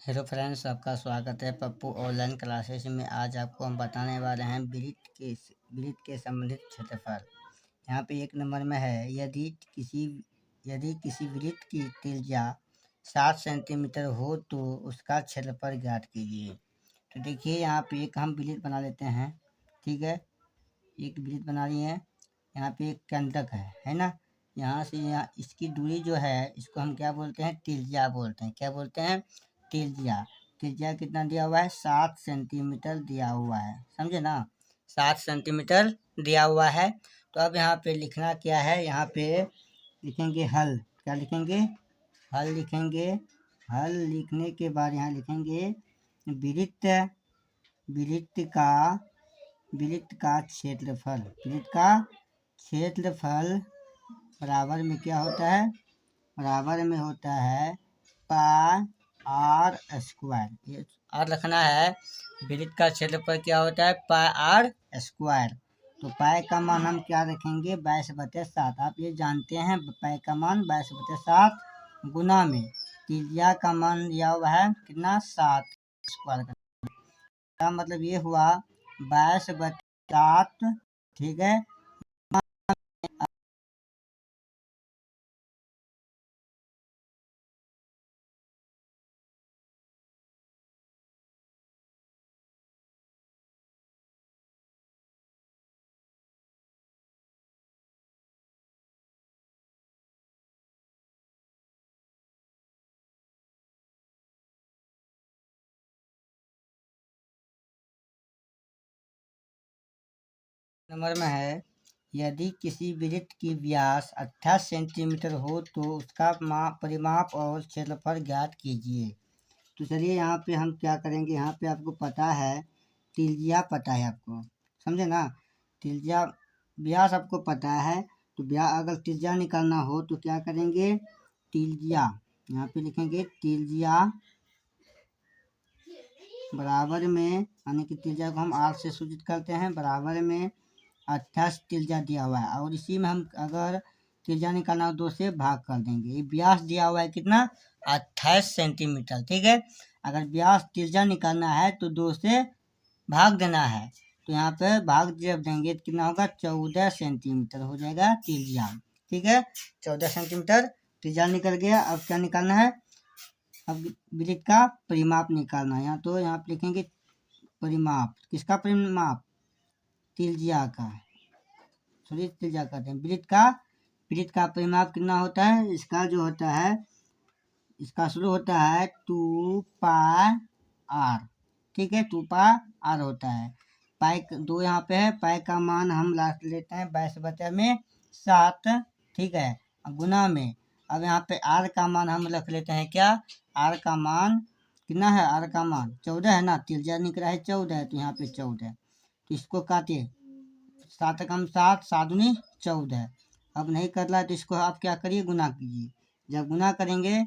Hello friends, आपका स्वागत है पप्पू ऑनलाइन क्लासेस में। आज आपको हम बताने वाले हैं वृत्त के संबंधित क्षेत्रफल। यहाँ पे 1 नंबर में है, यदि किसी वृत्त की त्रिज्या 7 सेंटीमीटर हो तो उसका क्षेत्रफल ज्ञात कीजिए। तो देखिए, यहाँ पे एक हम वृत्त बना लेते हैं। ठीक है, एक वृत्त बना लिए हैं। यहाँ पे एक केंद्रक है ना। यहाँ से यहाँ इसकी दूरी जो है, इसको हम क्या बोलते हैं? त्रिज्या बोलते हैं। क्या बोलते हैं? त्रिज्या। त्रिज्या कितना दिया हुआ है? 7 सेंटीमीटर दिया हुआ है, समझे ना। 7 सेंटीमीटर दिया हुआ है। तो अब यहाँ पे लिखना क्या है? यहाँ पे लिखेंगे हल। क्या लिखेंगे? हल लिखेंगे। हल लिखने के बाद यहाँ लिखेंगे वृत्त वृत्त का वृत्त का क्षेत्रफल। वृत्त का क्षेत्रफल बराबर में क्या होता है? बराबर में होता है पाई आर स्क्वायर। ये आर रखना है। वृत्त का क्षेत्रफल क्या होता है? पाई आर स्क्वायर। तो पाई का मान हम क्या रखेंगे? 22/7। आप ये जानते हैं, पाई का मान 22/7 गुना में त्रिज्या का मान दिया हुआ है कितना? 7 स्क्वायर का मतलब ये हुआ 22/7। ठीक है। नंबर में है, यदि किसी वृत्त की व्यास 28 सेंटीमीटर हो तो उसका परिमाप और क्षेत्रफल ज्ञात कीजिए। तो चलिए, यहाँ पे हम क्या करेंगे? यहाँ पे आपको पता है, त्रिज्या पता है आपको, समझे ना। त्रिज्या, व्यास आपको पता है। तो अगर त्रिज्या निकालना हो तो क्या करेंगे? त्रिज्या यहाँ पे लिखेंगे, त्रिज्या बराबर में, यानी कि त्रिज्या को हम आर से सूचित करते हैं, बराबर में 28 त्रिज्या दिया हुआ है। और इसी में हम अगर त्रिज्या निकालना हो 2 से भाग कर देंगे। ये व्यास दिया हुआ है कितना? 28 सेंटीमीटर। ठीक है। अगर व्यास त्रिज्या निकालना है तो 2 से भाग देना है। तो यहाँ पे भाग जब देंगे तो कितना होगा? 14 सेंटीमीटर हो जाएगा त्रिज्या। ठीक है, 14 सेंटीमीटर त्रिज्या निकल गया। अब क्या निकालना है? अब वृत्त का परिमाप निकालना है। यहाँ तो यहाँ पे लिखेंगे परिमाप। किसका परिमाप? त्रिज्या का। सॉरी, त्रिज्या कहते हैं। वृत्त का परिमाप कितना होता है? इसका जो होता है, इसका शुरू होता है 2 पाई आर। ठीक है, 2 पाई आर होता है। पाई 2 यहाँ पे है। पाई का मान हम लास्ट लेते हैं 22/7। ठीक है, गुना में। अब यहाँ पे आर का मान हम रख लेते हैं क्या? आर का मान कितना है? आर का मान 14 है ना। त्रिज्या निकला है 14 है, तो यहाँ पे 14। तो इसको काटिए, 7 कम 7, 7 दूनी 14। अब नहीं कर रहा है तो इसको आप क्या करिए? गुना कीजिए। जब गुना करेंगे,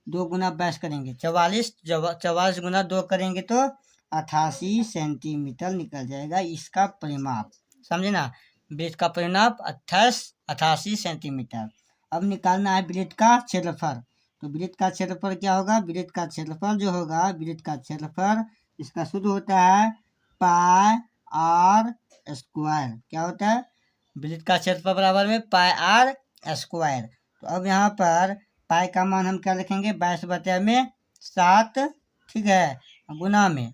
2 गुना 22 करेंगे 44। 44 गुना 2 करेंगे तो 88 सेंटीमीटर निकल जाएगा इसका परिमाप, समझे ना। वृत्त का परिमाप 88 सेंटीमीटर। अब निकालना है वृत्त का क्षेत्रफल। तो वृत्त का क्षेत्रफल क्या होगा? वृत्त का क्षेत्रफल जो होगा, वृत्त का क्षेत्रफल, इसका शुरू होता है पाई आर स्क्वायर। क्या होता है? वृत्त का क्षेत्रफल बराबर में पाई आर स्क्वायर। तो अब यहाँ पर पाई का मान हम क्या लिखेंगे? 22/7। ठीक है, गुना में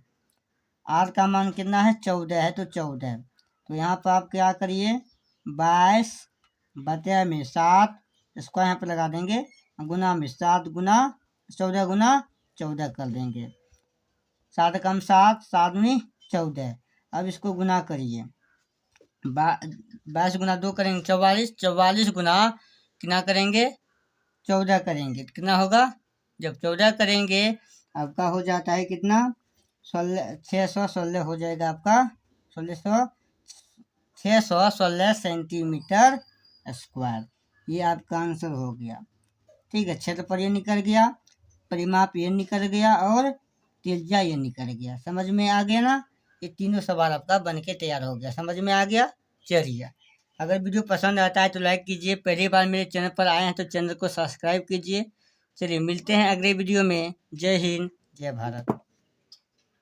आर का मान कितना है? 14 है, तो 14। तो यहाँ पर आप क्या करिए? 22/7 इसको यहाँ पे लगा देंगे, गुना में 7 गुना 14 गुना 14 कर देंगे। 7 कम 7, 7 दूनी 14। अब इसको गुना करिए। 22 गुना 2 करेंगे 44। 44 गुना कितना करेंगे? 14 करेंगे। कितना होगा? जब 14 करेंगे, आपका हो जाता है कितना? 616 हो जाएगा आपका। 616 सेंटीमीटर स्क्वायर। ये आपका आंसर हो गया। ठीक है, क्षेत्रफल ये निकल गया, परिमाप ये निकल गया, और त्रिज्या ये निकल गया। समझ में आ गया ना। ये तीनों सवाल आपका बन के तैयार हो गया। समझ में आ गया। चलिए, अगर वीडियो पसंद आता है तो लाइक कीजिए। पहली बार मेरे चैनल पर आए हैं तो चैनल को सब्सक्राइब कीजिए। चलिए, मिलते हैं अगले वीडियो में। जय हिंद, जय भारत।